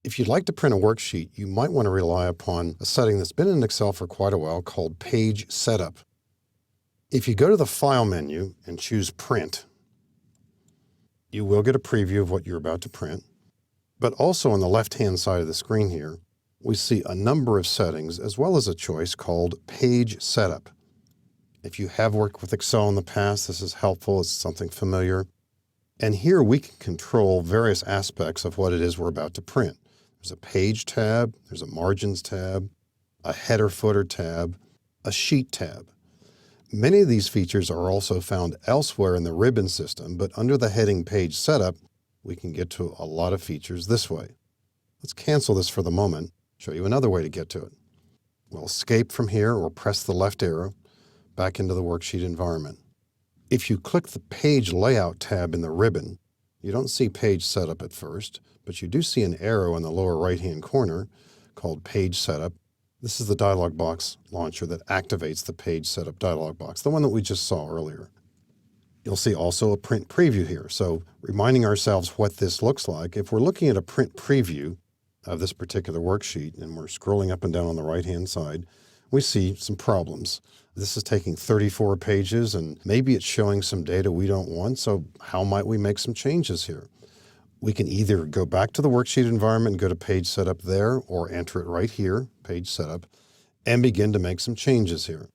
If you'd like to print a worksheet, you might want to rely upon a setting that's been in Excel for quite a while called Page Setup. If you go to the File menu and choose Print, you will get a preview of what you're about to print. But also on the left-hand side of the screen here, we see a number of settings as well as a choice called Page Setup. If you have worked with Excel in the past, this is helpful. It's something familiar. And here we can control various aspects of what it is we're about to print. There's a Page tab, there's a Margins tab, a Header Footer tab, a Sheet tab. Many of these features are also found elsewhere in the ribbon system, but under the heading Page Setup, we can get to a lot of features this way. Let's cancel this for the moment, show you another way to get to it. We'll escape from here or press the left arrow back into the worksheet environment. If you click the Page Layout tab in the ribbon, you don't see Page Setup at first, but you do see an arrow in the lower right-hand corner called Page Setup. This is the dialog box launcher that activates the Page Setup dialog box, the one that we just saw earlier. You'll see also a print preview here. So reminding ourselves what this looks like, if we're looking at a print preview of this particular worksheet and we're scrolling up and down on the right-hand side, we see some problems. This is taking 34 pages and maybe it's showing some data we don't want. So how might we make some changes here? We can either go back to the worksheet environment and go to Page Setup there, or enter it right here, Page Setup, and begin to make some changes here.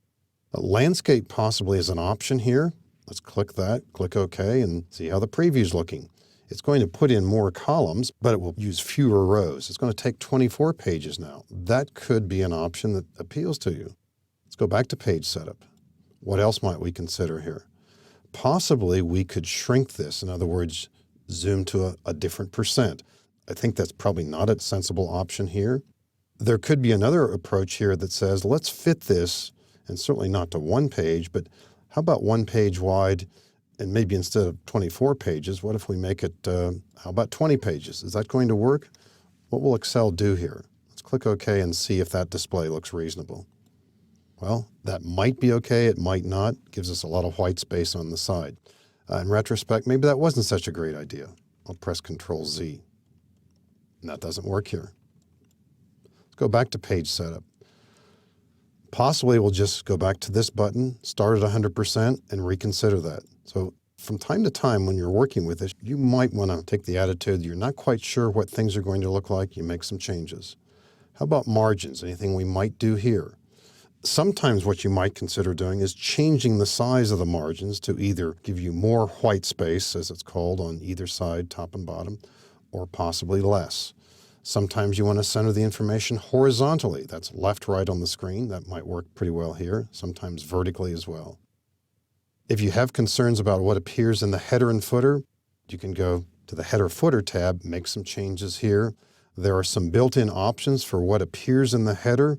A landscape possibly is an option here. Let's click that, click OK, and see how the preview is looking. It's going to put in more columns, but it will use fewer rows. It's going to take 24 pages now. That could be an option that appeals to you. Let's go back to Page Setup. What else might we consider here? Possibly we could shrink this. In other words, zoom to a different percent. I think that's probably not a sensible option here. There could be another approach here that says, let's fit this, and certainly not to one page, but how about one page wide, and maybe instead of 24 pages, what if we make it, how about 20 pages? Is that going to work? What will Excel do here? Let's click OK and see if that display looks reasonable. Well, that might be okay, it might not. It gives us a lot of white space on the side. In retrospect, maybe that wasn't such a great idea. I'll press Control-Z. And that doesn't work here. Let's go back to Page Setup. Possibly we'll just go back to this button, start at 100%, and reconsider that. So from time to time when you're working with this, you might want to take the attitude that you're not quite sure what things are going to look like. You make some changes. How about margins? Anything we might do here? Sometimes what you might consider doing is changing the size of the margins to either give you more white space, as it's called, on either side, top and bottom, or possibly less. Sometimes you want to center the information horizontally. That's left, right on the screen. That might work pretty well here, sometimes vertically as well. If you have concerns about what appears in the header and footer, you can go to the Header Footer tab, make some changes here. There are some built-in options for what appears in the header.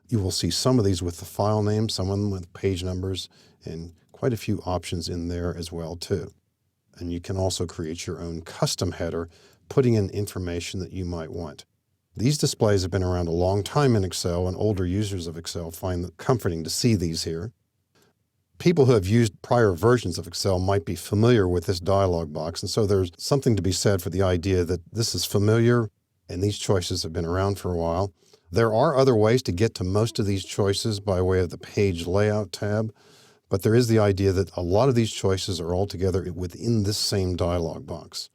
You will see some of these with the file name, some of them with page numbers, and quite a few options in there as well too. And you can also create your own custom header, putting in information that you might want. These displays have been around a long time in Excel, and older users of Excel find it comforting to see these here. People who have used prior versions of Excel might be familiar with this dialog box, and so there's something to be said for the idea that this is familiar and these choices have been around for a while. There are other ways to get to most of these choices by way of the Page Layout tab, but there is the idea that a lot of these choices are all together within this same dialog box.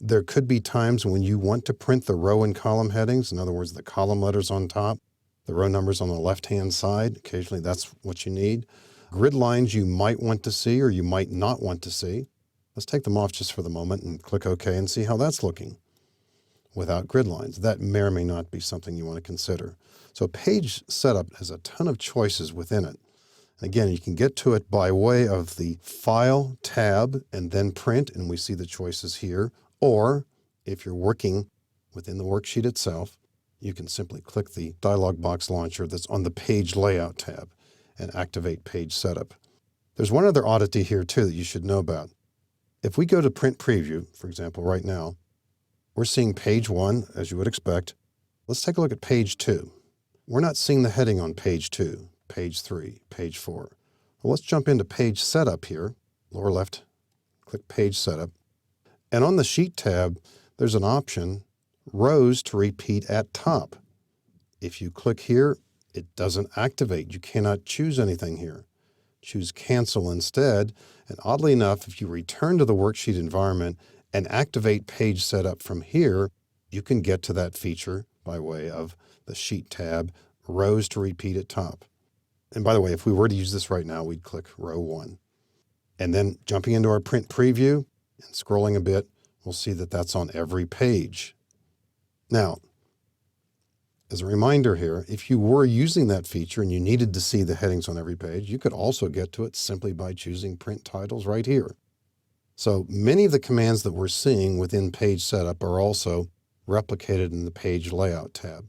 There could be times when you want to print the row and column headings, in other words, the column letters on top, the row numbers on the left-hand side. Occasionally that's what you need. Grid lines you might want to see or you might not want to see. Let's take them off just for the moment and click OK and see how that's looking without grid lines. That may or may not be something you want to consider. So Page Setup has a ton of choices within it. Again, you can get to it by way of the File tab and then Print, and we see the choices here. Or if you're working within the worksheet itself, you can simply click the dialog box launcher that's on the Page Layout tab and activate Page Setup. There's one other oddity here too that you should know about. If we go to Print Preview, for example, right now, we're seeing page 1, as you would expect. Let's take a look at page 2. We're not seeing the heading on page 2, page 3, page 4. Well, let's jump into Page Setup here, lower left, click Page Setup. And on the Sheet tab, there's an option rows to repeat at top. If you click here, it doesn't activate. You cannot choose anything here. Choose Cancel instead, and oddly enough, if you return to the worksheet environment and activate Page Setup from here, you can get to that feature by way of the Sheet tab, rows to repeat at top. And by the way, if we were to use this right now, we'd click row 1. And then jumping into our print preview and scrolling a bit, we'll see that that's on every page. Now, as a reminder here, if you were using that feature and you needed to see the headings on every page, you could also get to it simply by choosing Print Titles right here. So many of the commands that we're seeing within Page Setup are also replicated in the Page Layout tab.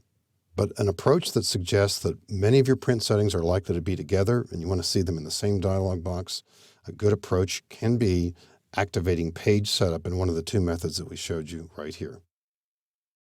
But an approach that suggests that many of your print settings are likely to be together and you want to see them in the same dialog box, a good approach can be activating Page Setup in one of the two methods that we showed you right here.